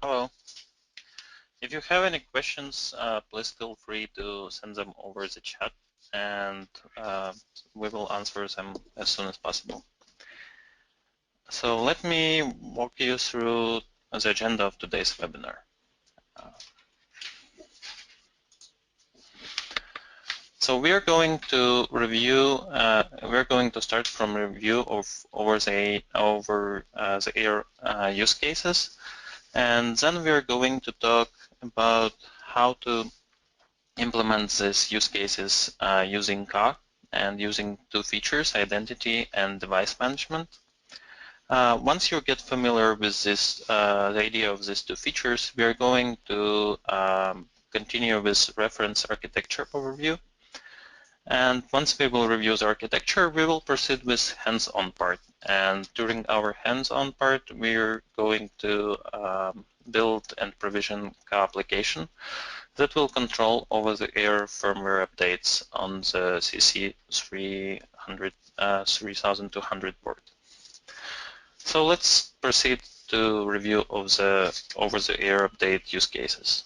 Hello. If you have any questions, please feel free to send them over the chat, and we will answer them as soon as possible. So let me walk you through the agenda of today's webinar. So we are going to review. We're going to start from review of over the air use cases, and then we are going to talk about how to implement these use cases using Kaa and using two features, identity and device management. Once you get familiar with this, the idea of these two features, we are going to continue with reference architecture overview. And once we will review the architecture, we will proceed with hands-on part. And during our hands-on part, we're going to build and provision Kaa application that will control over-the-air firmware updates on the CC3200 board. So let's proceed to review of the over-the-air update use cases.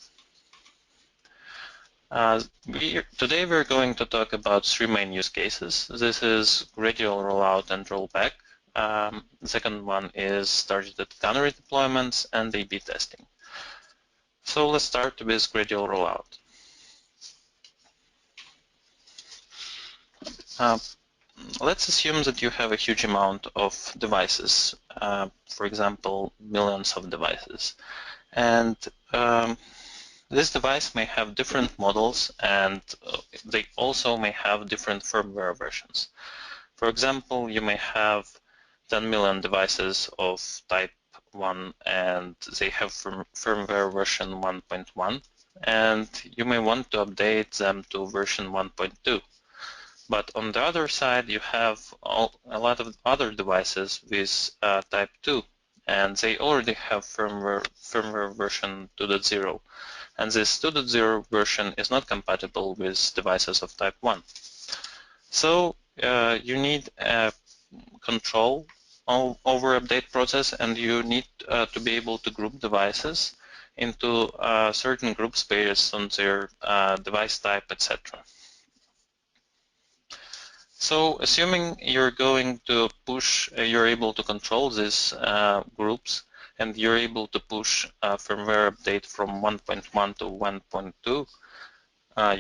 Today we're going to talk about three main use cases. This is gradual rollout and rollback. The second one is targeted canary deployments and A/B testing. So let's start with gradual rollout. Let's assume that you have a huge amount of devices, for example, millions of devices. And this device may have different models, and they also may have different firmware versions. For example, you may have 10 million devices of type 1, and they have firmware version 1.1, and you may want to update them to version 1.2. But on the other side, you have a lot of other devices with type 2, and they already have firmware version 2.0. And this 2.0 version is not compatible with devices of type 1. So you need a control over update process, and you need to be able to group devices into certain groups based on their device type, etc. So assuming you're going to push, you're able to control these groups, and you're able to push firmware update from 1.1 to 1.2,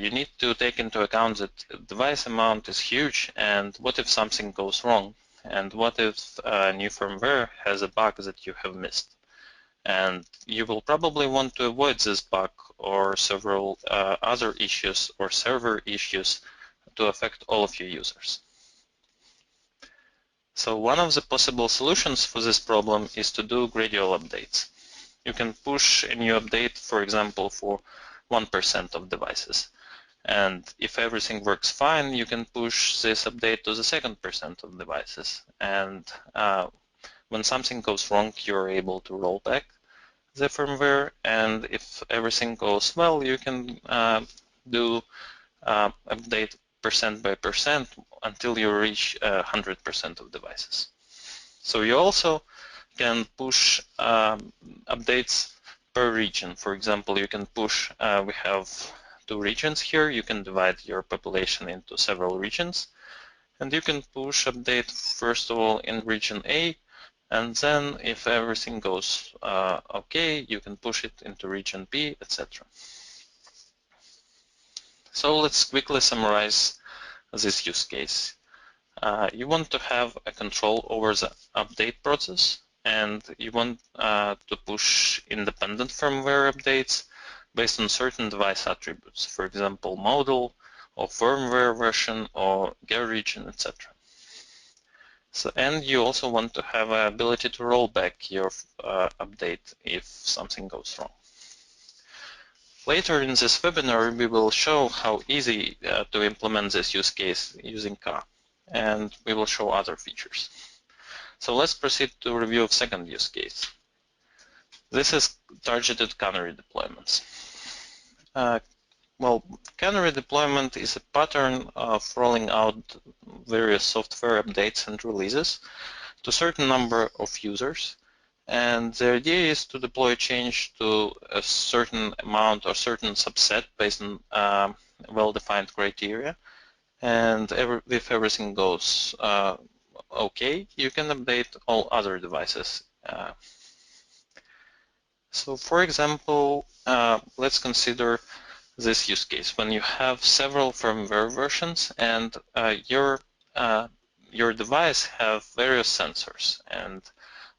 you need to take into account that device amount is huge, and what if something goes wrong? And what if new firmware has a bug that you have missed? And you will probably want to avoid this bug or several other issues or server issues to affect all of your users. So one of the possible solutions for this problem is to do gradual updates. You can push a new update, for example, for 1% of devices. And if everything works fine, you can push this update to the second percent of devices. And when something goes wrong, you're able to roll back the firmware. And if everything goes well, you can do update percent by percent until you reach 100% of devices. So you also can push updates per region. For example, you can push, we have two regions here. You can divide your population into several regions. And you can push update, first of all, in region A. And then if everything goes okay, you can push it into region B, etc. So let's quickly summarize this use case. You want to have a control over the update process, and you want to push independent firmware updates based on certain device attributes, for example, model or firmware version or gear region, etc. So, and you also want to have an ability to roll back your update if something goes wrong. Later in this webinar, we will show how easy to implement this use case using Kaa, and we will show other features. So let's proceed to review of second use case. This is targeted canary deployments. Well, canary deployment is a pattern of rolling out various software updates and releases to a certain number of users, And the idea is to deploy a change to a certain amount or certain subset based on well-defined criteria. And if everything goes okay, you can update all other devices. So for example, let's consider this use case when you have several firmware versions and your device have various sensors, and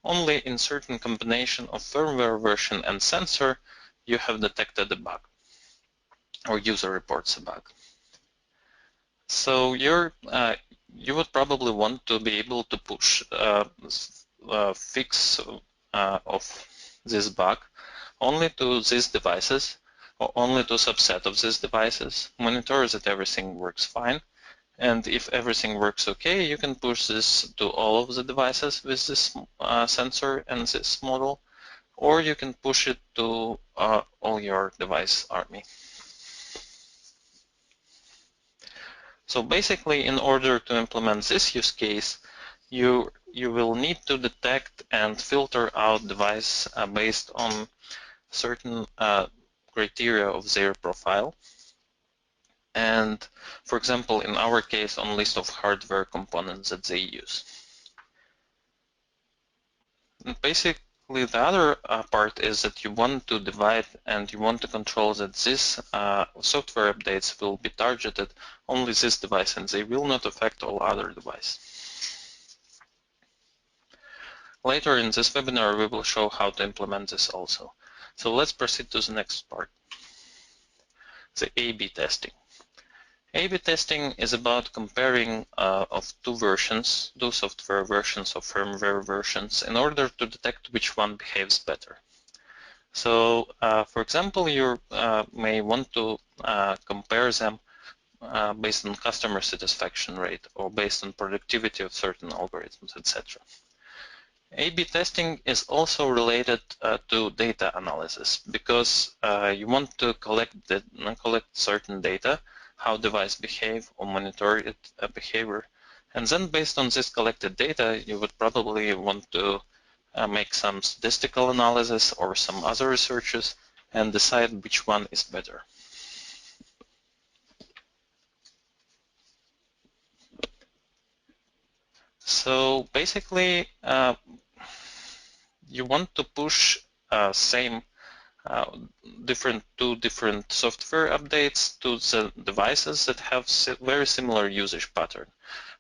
only in certain combination of firmware version and sensor you have detected a bug or user reports a bug. So you would probably want to be able to push fix of this bug only to these devices or only to a subset of these devices, monitor that everything works fine, and if everything works okay, you can push this to all of the devices with this sensor and this model, or you can push it to all your device army. So basically, in order to implement this use case, you will need to detect and filter out device based on certain criteria of their profile. And for example, in our case, on list of hardware components that they use. And basically, the other part is that you want to divide and you want to control that this software updates will be targeted only this device and they will not affect all other devices. Later in this webinar, we will show how to implement this also. So let's proceed to the next part, the A/B testing. A/B testing is about comparing of two versions, two software versions or firmware versions, in order to detect which one behaves better. So, for example, you may want to compare them based on customer satisfaction rate or based on productivity of certain algorithms, etc. A/B testing is also related to data analysis because you want to collect certain data, how device behave or monitor its behavior, and then based on this collected data, you would probably want to make some statistical analysis or some other researches and decide which one is better. So basically, you want to push same two different software updates to the devices that have very similar usage pattern.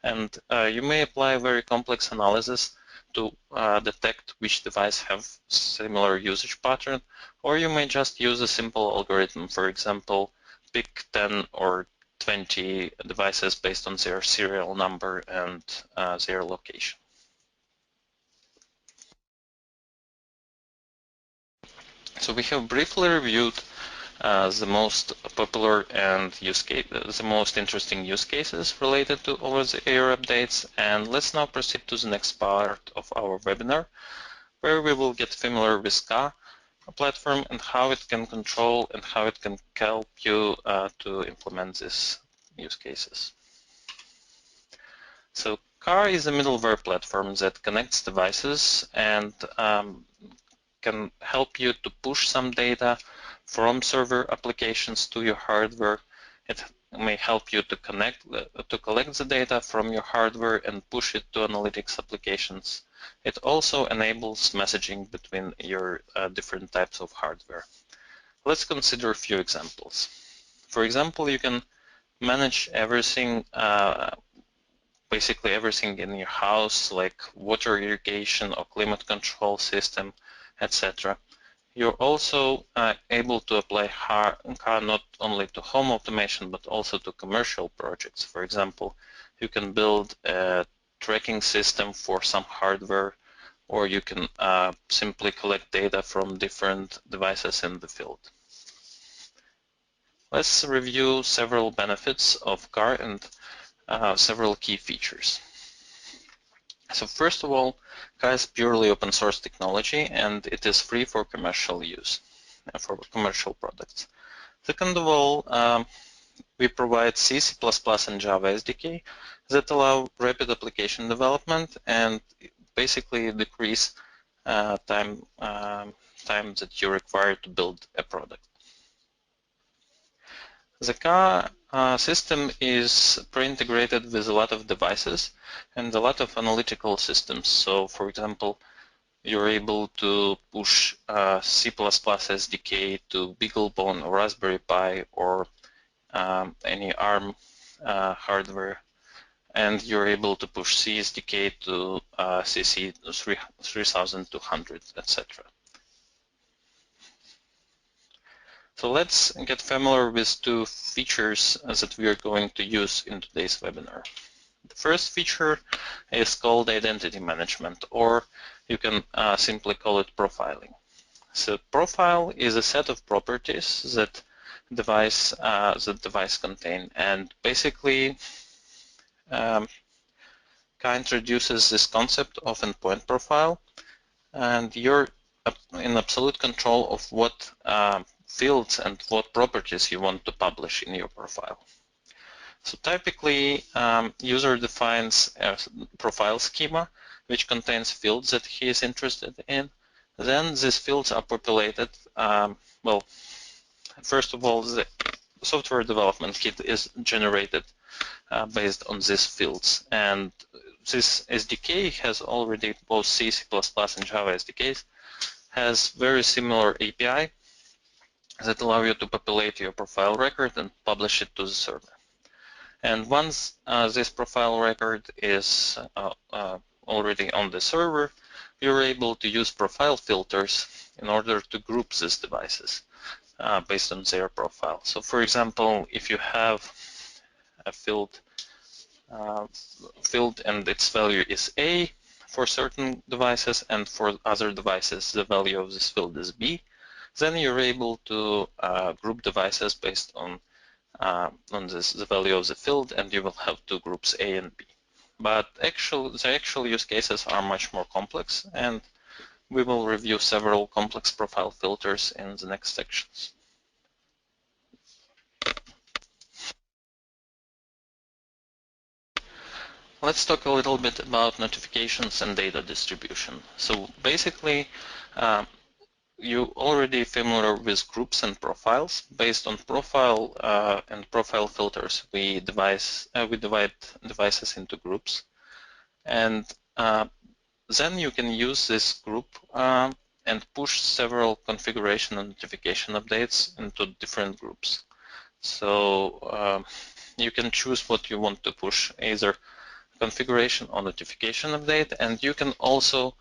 And you may apply very complex analysis to detect which device have similar usage pattern, or you may just use a simple algorithm. For example, pick 10 or 20 devices based on their serial number and their location. So we have briefly reviewed the most popular and the most interesting use cases related to over-the-air updates, and let's now proceed to the next part of our webinar, where we will get familiar with Kaa Platform and how it can control and how it can help you to implement these use cases. So Kaa is a middleware platform that connects devices and can help you to push some data from server applications to your hardware. It may help you to collect the data from your hardware and push it to analytics applications. It also enables messaging between your different types of hardware. Let's consider a few examples. For example, you can manage everything, basically everything in your house, like water irrigation or climate control system, etc. You're also able to apply Kaa not only to home automation, but also to commercial projects. For example, you can build a tracking system for some hardware, or you can simply collect data from different devices in the field. Let's review several benefits of Kaa and several key features. So first of all, Kaa is purely open source technology and it is free for commercial use, for commercial products. Second of all, we provide C, C++ and Java SDK that allow rapid application development and basically decrease time that you require to build a product. The Kaa system is pre-integrated with a lot of devices and a lot of analytical systems. So, for example, you're able to push C++ SDK to BeagleBone or Raspberry Pi or any ARM hardware, and you're able to push C SDK to CC3200, etc. So let's get familiar with two features that we are going to use in today's webinar. The first feature is called identity management, or you can simply call it profiling. So profile is a set of properties that device contain, and basically Kaa introduces this concept of endpoint profile, and you're in absolute control of what fields and what properties you want to publish in your profile. So typically, user defines a profile schema which contains fields that he is interested in. Then these fields are populated. Well, first of all, the software development kit is generated based on these fields, and this SDK has already both C, C++, and Java SDKs has very similar API that allow you to populate your profile record and publish it to the server. And once this profile record is already on the server, you're able to use profile filters in order to group these devices based on their profile. So for example, if you have a field and its value is A for certain devices, and for other devices the value of this field is B, then you're able to group devices based on the value of the field, and you will have two groups A and B. But the actual use cases are much more complex, and we will review several complex profile filters in the next sections. Let's talk a little bit about notifications and data distribution. So basically, you're already familiar with groups and profiles. Based on profile and profile filters, we divide devices into groups, and then you can use this group and push several configuration and notification updates into different groups. So you can choose what you want to push, either configuration or notification update, and you can also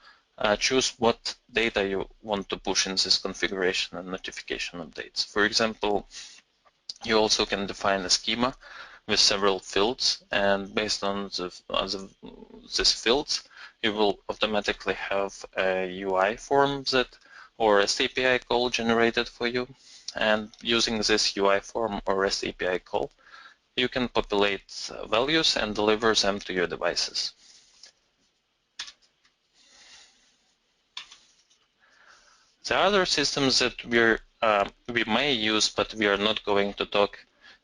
choose what data you want to push in this configuration and notification updates. For example, you also can define a schema with several fields, and based on these fields, you will automatically have a UI form or REST API call generated for you. And using this UI form or REST API call, you can populate values and deliver them to your devices. The other systems that we may use, but we are not going to talk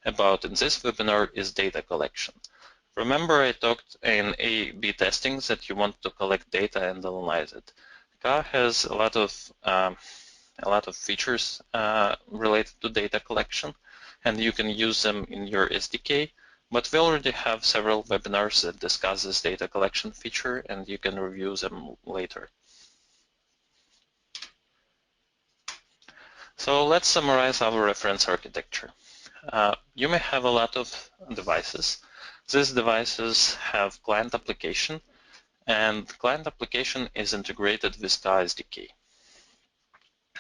about in this webinar, is data collection. Remember, I talked in A/B testing that you want to collect data and analyze it. Kaa has a lot of features related to data collection, and you can use them in your SDK. But we already have several webinars that discuss this data collection feature, and you can review them later. So let's summarize our reference architecture. You may have a lot of devices. These devices have client application, and client application is integrated with Kaa SDK.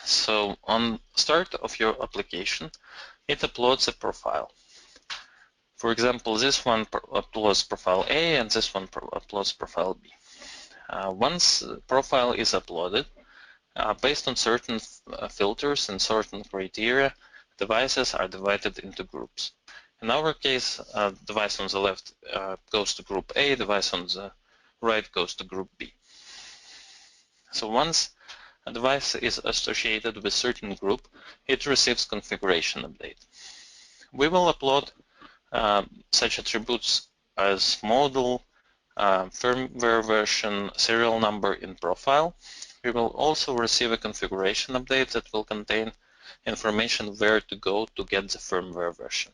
So on start of your application, it uploads a profile. For example, this one uploads profile A and this one uploads profile B. Once the profile is uploaded, based on certain filters and certain criteria, devices are divided into groups. In our case, device on the left goes to group A, device on the right goes to group B. So once a device is associated with certain group, it receives configuration update. We will upload such attributes as model, firmware version, serial number in profile. We will also receive a configuration update that will contain information where to go to get the firmware version.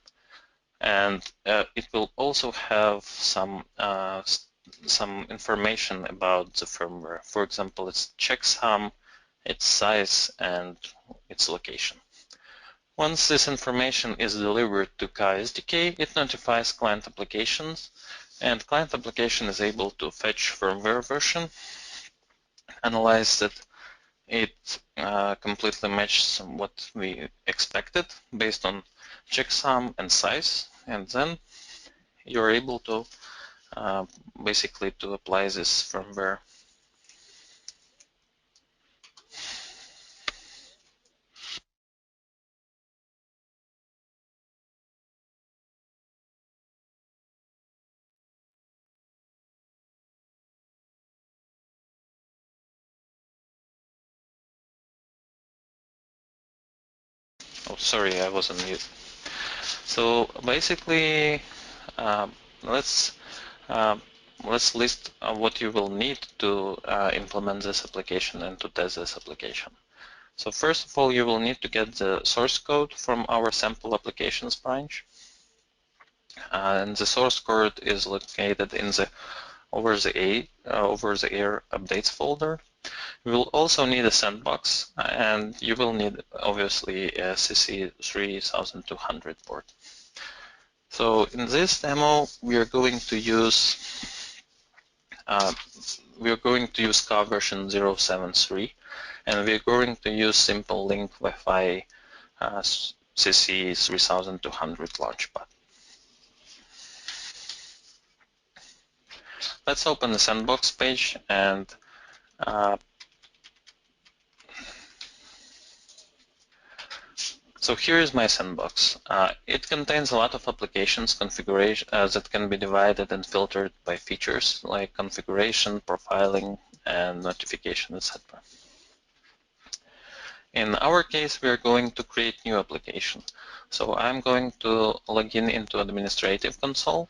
And it will also have some information about the firmware. For example, its checksum, its size, and its location. Once this information is delivered to Kaa SDK, it notifies client applications, and client application is able to fetch firmware version, analyze that it completely matches what we expected based on checksum and size, and then you're able to basically to apply this firmware. Oh, sorry, I was on mute. So basically, let's list what you will need to implement this application and to test this application. So first of all, you will need to get the source code from our sample applications branch. And the source code is located in the over-the-air updates folder. You will also need a Sandbox, and you will need obviously a CC3200 port. So in this demo, we are going to use Kaa version 0.7.3, and we are going to use simple link Wi-Fi CC3200 launchpad. Let's open the Sandbox page, and so here is my Sandbox. It contains a lot of applications configuration that can be divided and filtered by features like configuration, profiling, and notification, etc. In our case, we are going to create new application. So I'm going to log in into administrative console.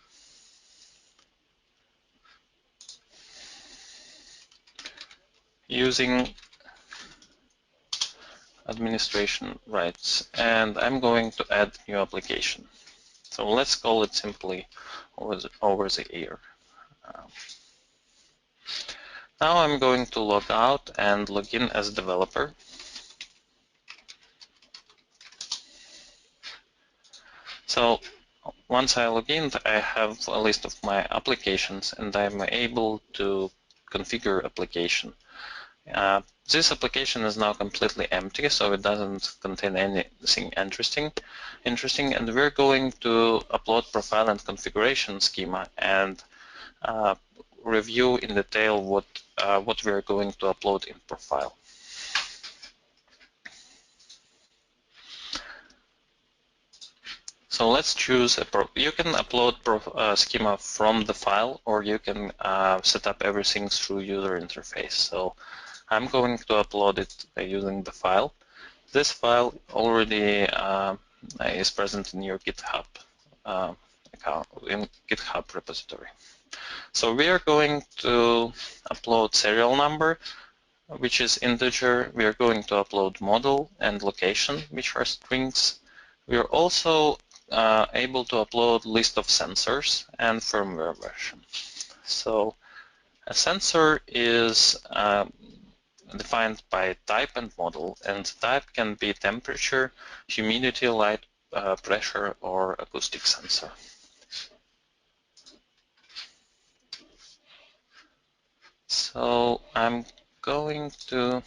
Using administration rights, and I'm going to add new application. So let's call it simply over the air. Now I'm going to log out and log in as a developer. So once I log in, I have a list of my applications, and I'm able to configure application. This application is now completely empty, so it doesn't contain anything interesting, and we're going to upload profile and configuration schema and review in detail what we're going to upload in profile. So let's choose you can upload schema from the file, or you can set up everything through user interface. So I'm going to upload it using the file. This file already is present in your GitHub account, in GitHub repository. So we are going to upload serial number, which is integer. We are going to upload model and location, which are strings. We are also able to upload list of sensors and firmware version. So a sensor is defined by type and model, and type can be temperature, humidity, light, pressure, or acoustic sensor. So I'm going to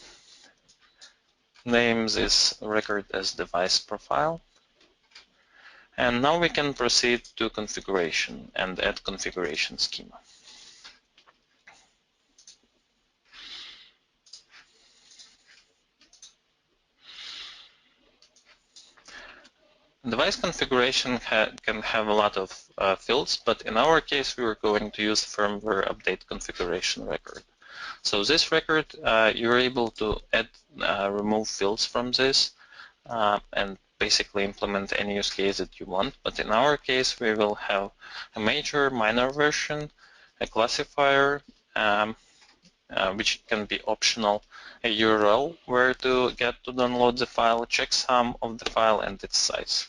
name this record as device profile. And now we can proceed to configuration and add configuration schema. Device configuration can have a lot of fields, but in our case we are going to use firmware update configuration record. So this record, you're able to add, remove fields from this, and basically implement any use case that you want. But in our case, we will have a major, minor version, a classifier, which can be optional, a URL where to get to download the file, checksum of the file and its size.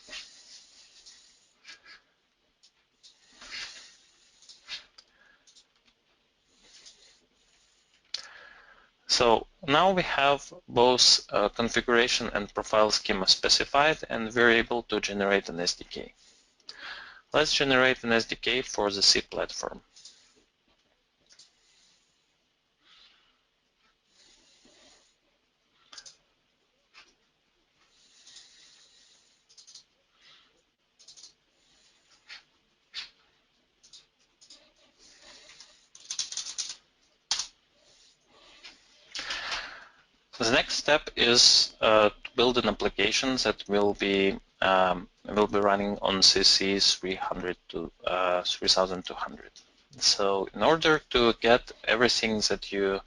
So now we have both configuration and profile schema specified, and we're able to generate an SDK. Let's generate an SDK for the C platform. The next step is to build an application that will be running on CC3200. So in order to get everything that you,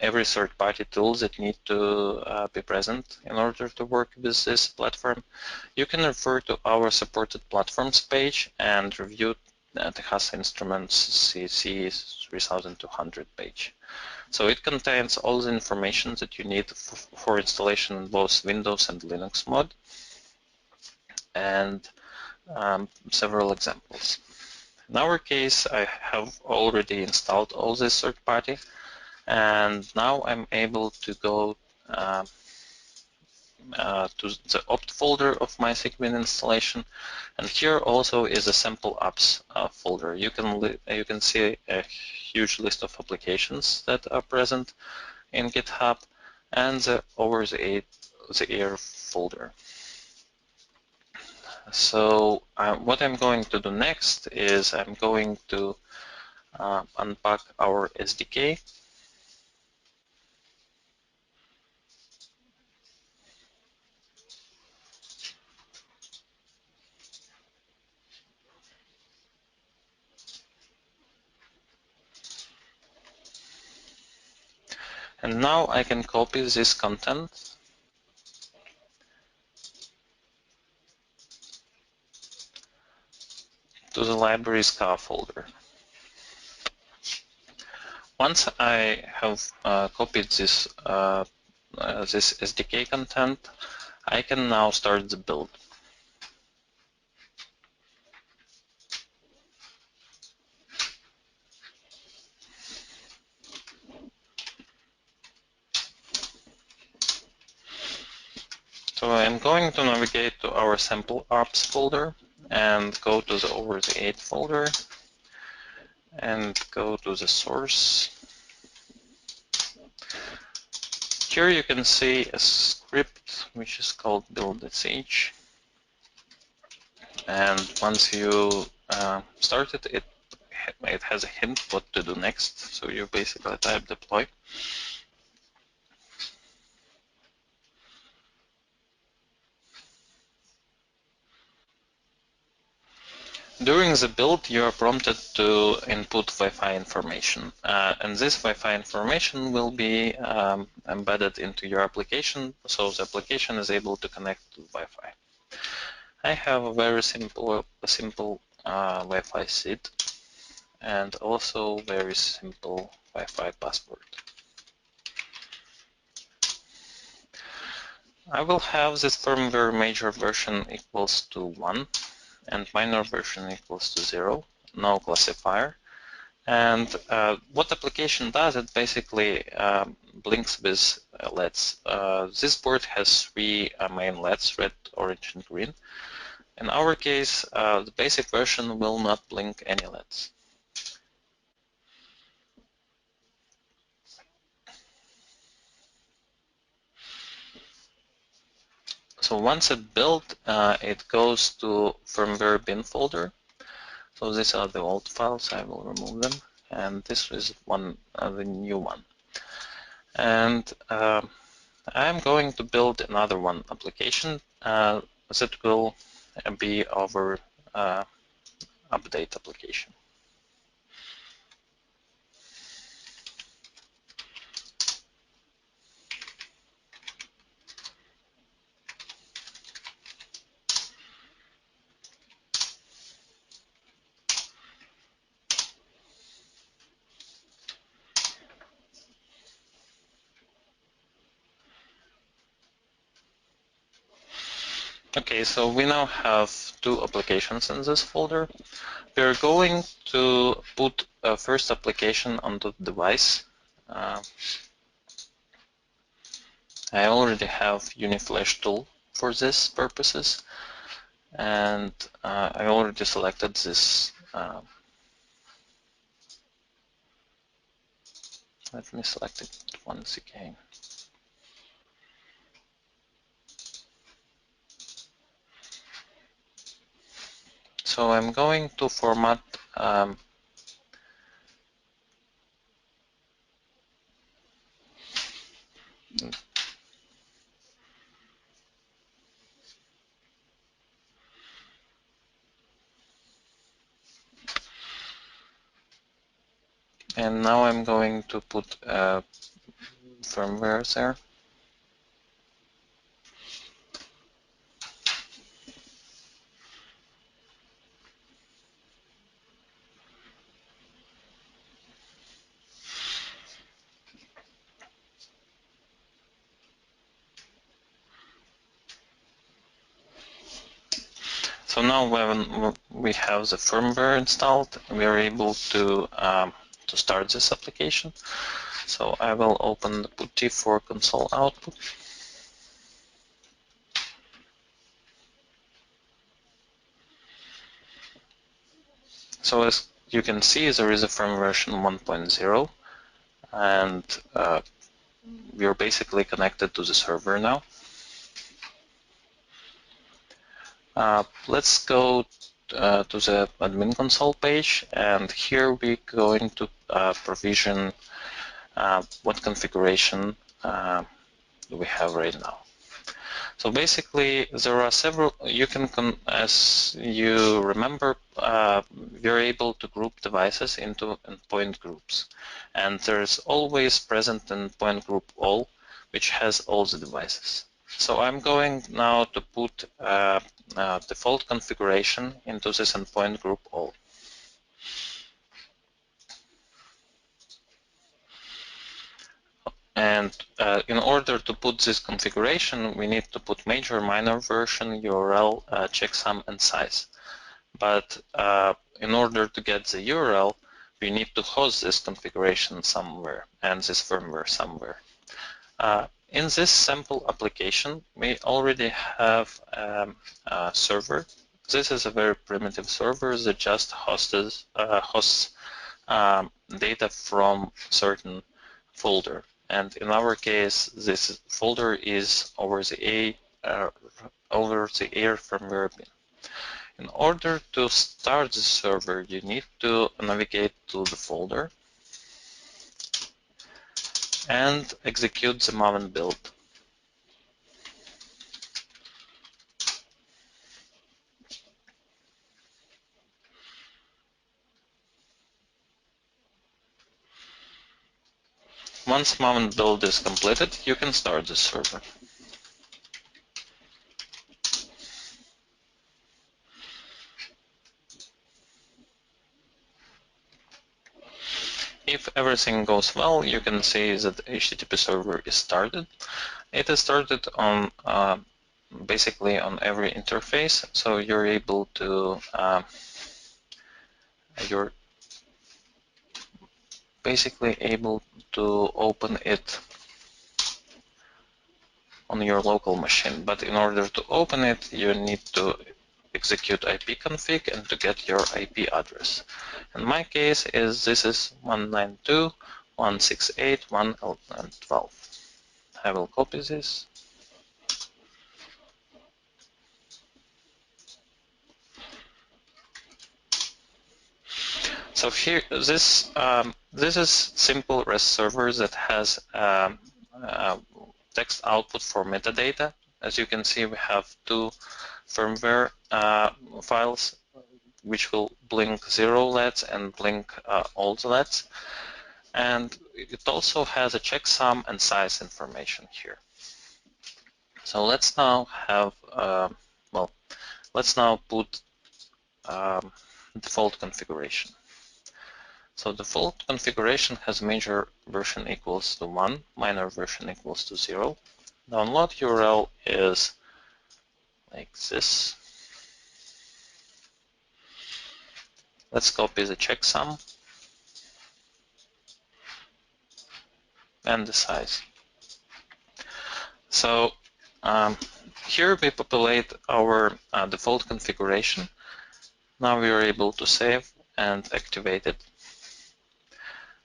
every third-party tool that need to be present in order to work with this platform, you can refer to our supported platforms page and review the HAS Instruments CC3200 page. So it contains all the information that you need for installation in both Windows and Linux mode, and several examples. In our case, I have already installed all this third party, and now I'm able to go to the opt folder of my Sigwin installation, and here also is a sample apps folder. You can see a huge list of applications that are present in GitHub and the over the air folder. So what I'm going to do next is I'm going to unpack our SDK. And now I can copy this content to the library's Kaa folder. Once I have copied this SDK content, I can now start the build. So I'm going to navigate to our sample apps folder and go to the over the 8 folder and go to the source. Here you can see a script which is called build.sh, and once you start it, it has a hint what to do next. So you basically type deploy. During the build, you are prompted to input Wi-Fi information, and this Wi-Fi information will be embedded into your application, so the application is able to connect to Wi-Fi. I have a very simple Wi-Fi seed and also very simple Wi-Fi password. I will have this firmware major version equals to 1 and minor version equals to 0, no classifier. And what application does, it basically blinks with LEDs. This board has 3 main LEDs, red, orange, and green. In our case, the basic version will not blink any LEDs. So once it's built, it goes to firmware bin folder. So these are the old files, I will remove them. And this is the new one. And I'm going to build another one application that will be our update application. Okay, so we now have two applications in this folder. We're going to put a first application onto the device. I already have UniFlash tool for this purposes, and I already selected this. Let me select it once again. So I'm going to format and now I'm going to put firmware there. So now when we have the firmware installed, we are able to start this application. So I will open the PuTTY for console output. So as you can see, there is a firmware version 1.0, and we are basically connected to the server now. Let's go to the admin console page, and here we're going to provision what configuration do we have right now. So basically, there are several. You can, as you remember, we're able to group devices into endpoint groups, and there's always present an endpoint group all, which has all the devices. So I'm going now to put default configuration into this endpoint group all. And in order to put this configuration, we need to put major, minor version, URL, checksum, and size. But in order to get the URL, we need to host this configuration somewhere and this firmware somewhere. In this sample application, we already have a server. This is a very primitive server that just hosts data from certain folder. And in our case, this folder is over the air firmware bin. In order to start the server, you need to navigate to the folder and execute the maven build. Once maven build is completed, you can start the server. If everything goes well, you can see that the HTTP server is started. It is started on basically on every interface, so you're able to you're basically able to open it on your local machine. But in order to open it, you need to execute ipconfig and to get your IP address. In my case, this is 192.168.1.12. I will copy this. So here, this is simple REST server that has text output for metadata. As you can see, we have two firmware files, which will blink 0 LEDs and blink all the LEDs. And it also has a checksum and size information here. So let's now have, let's now put default configuration. So default configuration has major version equals to 1, minor version equals to 0. Download URL is like this. Let's copy the checksum and the size. So here we populate our default configuration. Now we are able to save and activate it.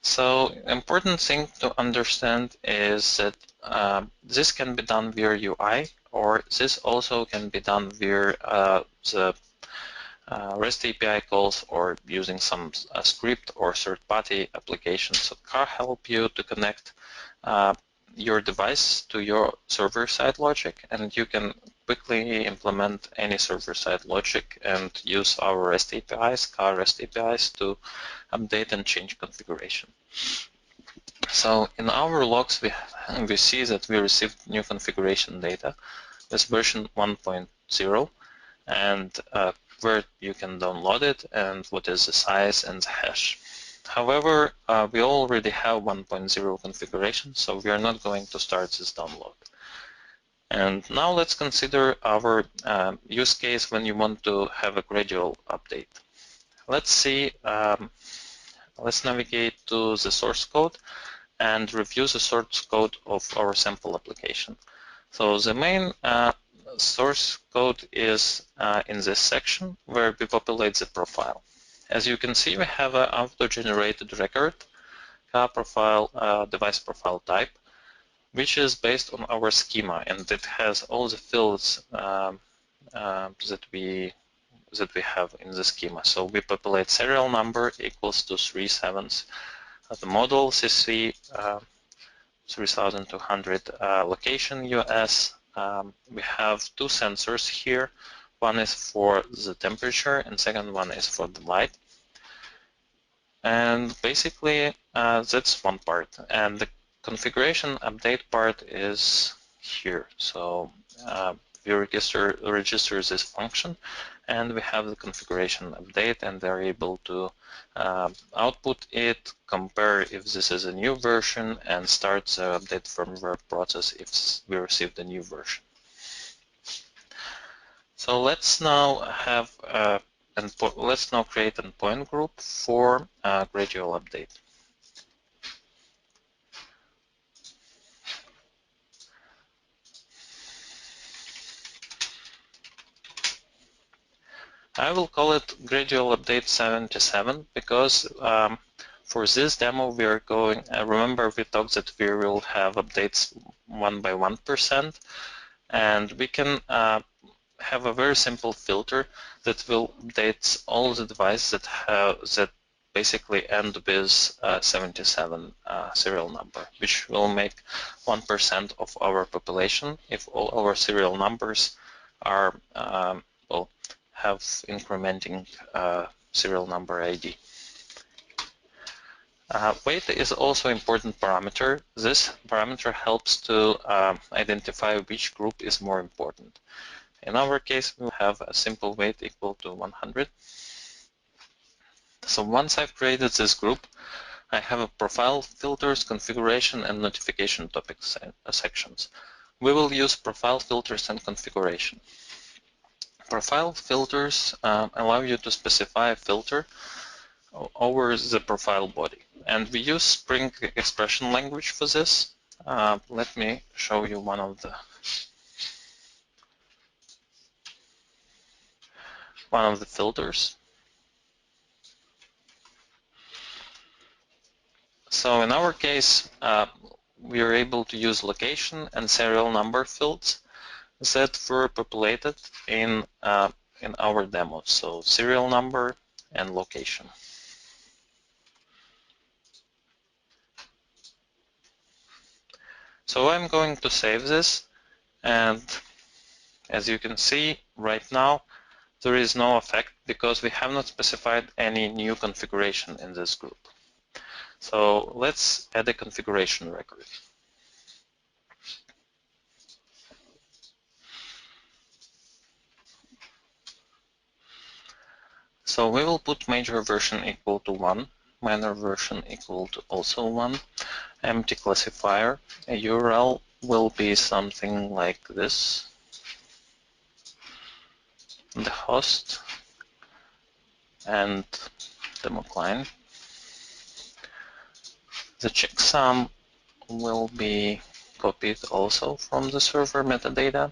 So important thing to understand is that this can be done via UI, or this also can be done via the REST API calls or using some script or third-party application. So Kaa help you to connect your device to your server-side logic, and you can quickly implement any server-side logic and use our REST APIs, Kaa REST APIs, to update and change configuration. So in our logs, we see that we received new configuration data with version 1.0 and where you can download it and what is the size and the hash. However, we already have 1.0 configuration, so we are not going to start this download. And now let's consider our use case when you want to have a gradual update. Let's see, let's navigate to the source code and review the source code of our sample application. So the main source code is in this section where we populate the profile. As you can see, we have an auto-generated record, Kaa profile, device profile type, which is based on our schema, and it has all the fields that we have in the schema. So we populate serial number equals to 3/7, the model CC 3200, location US. We have two sensors here. One is for the temperature and second one is for the light. And basically that's one part. And the configuration update part is here. So we register this function and we have the configuration update, and they're able to output it, compare if this is a new version, and start the update firmware process if we receive the new version. So let's now have let's now create an endpoint group for gradual update. I will call it gradual update 77 because for this demo we are going, remember we talked that we will have updates 1 by 1%, and we can have a very simple filter that will update all the devices that basically end with 77 serial number, which will make 1% of our population if all our serial numbers are well, have incrementing serial number ID. Weight is also important parameter. This parameter helps to identify which group is more important. In our case, we'll have a simple weight equal to 100. So once I've created this group, I have a profile, filters, configuration, and notification topics sections. We will use profile, filters, and configuration. Profile filters allow you to specify a filter over the profile body, and we use Spring expression language for this. Let me show you one of the filters. So in our case, we are able to use location and serial number fields that were populated in our demo. So serial number and location. So I'm going to save this, and as you can see right now, there is no effect because we have not specified any new configuration in this group. So let's add a configuration record. So we will put major version equal to 1, minor version equal to also 1, empty classifier. A URL will be something like this. the host and demo client. The checksum will be copied also from the server metadata,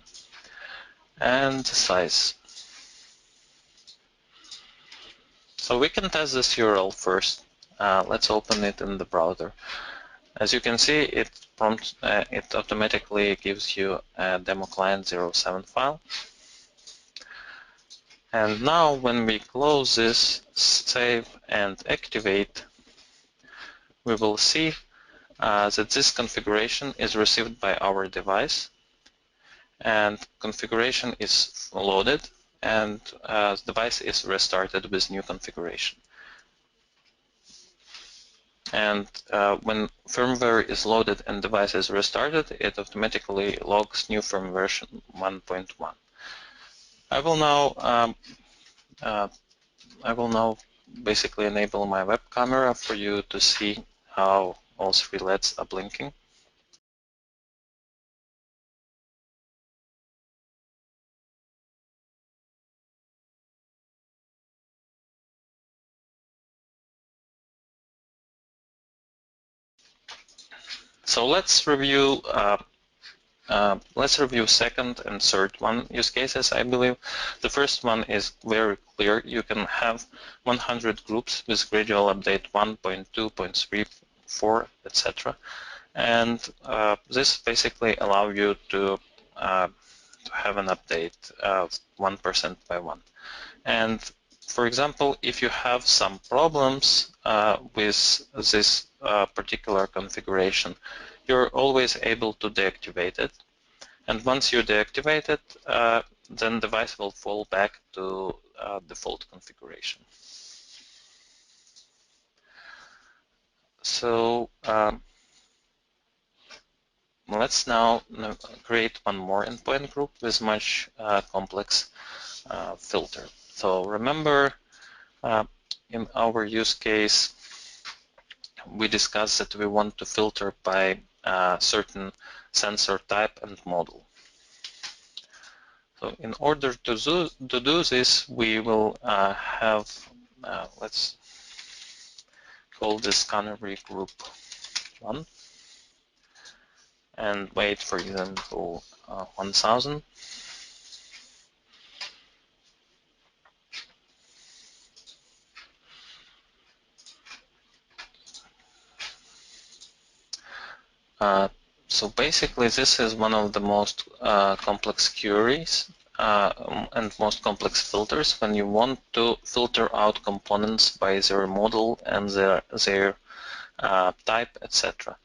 and the size. So we can test this URL first. Let's open it in the browser. As you can see, it automatically gives you a demo client 07 file. And now when we close this, save and activate, we will see that this configuration is received by our device, and configuration is loaded, and the device is restarted with new configuration. And when firmware is loaded and device is restarted, it automatically logs new firmware version 1.1. I will now basically enable my web camera for you to see how all three LEDs are blinking. So let's review second and third one use cases. I believe the first one is very clear. You can have 100 groups with gradual update 1.2, 0.3, 4, etc. And this basically allows you to have an update 1% by 1. And for example, if you have some problems with this particular configuration, you're always able to deactivate it. And once you deactivate it, then the device will fall back to default configuration. So let's now create one more endpoint group with much complex filter. So remember, in our use case, we discussed that we want to filter by certain sensor type and model. So in order to do this, we will let's call this canary group 1 and wait, for example, 1000. So basically, this is one of the most complex queries and most complex filters when you want to filter out components by their model and their type, etc.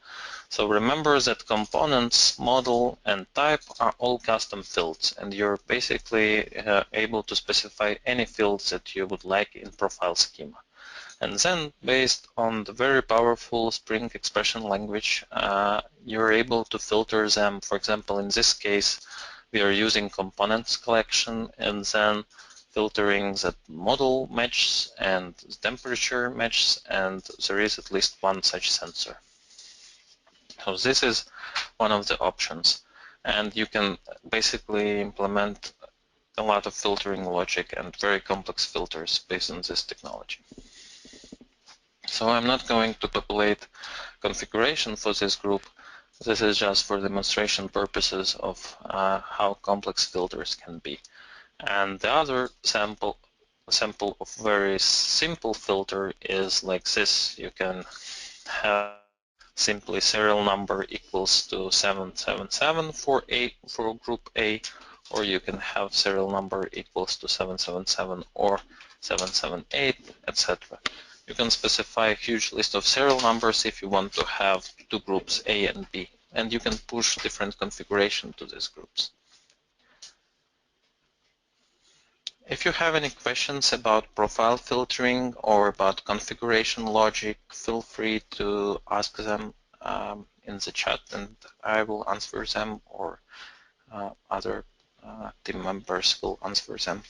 So remember that components, model, and type are all custom fields, and you're basically able to specify any fields that you would like in profile schema. And then, based on the very powerful Spring expression language, you're able to filter them. For example, in this case, we are using components collection and then filtering that model matches and temperature matches, and there is at least one such sensor. So this is one of the options. And you can basically implement a lot of filtering logic and very complex filters based on this technology. So I'm not going to populate configuration for this group. This is just for demonstration purposes of how complex filters can be. And the other sample of very simple filter is like this. You can have simply serial number equals to 777 for group A, or you can have serial number equals to 777 or 778, etc. You can specify a huge list of serial numbers if you want to have two groups A and B, and you can push different configuration to these groups. If you have any questions about profile filtering or about configuration logic, feel free to ask them in the chat, and I will answer them, or other team members will answer them.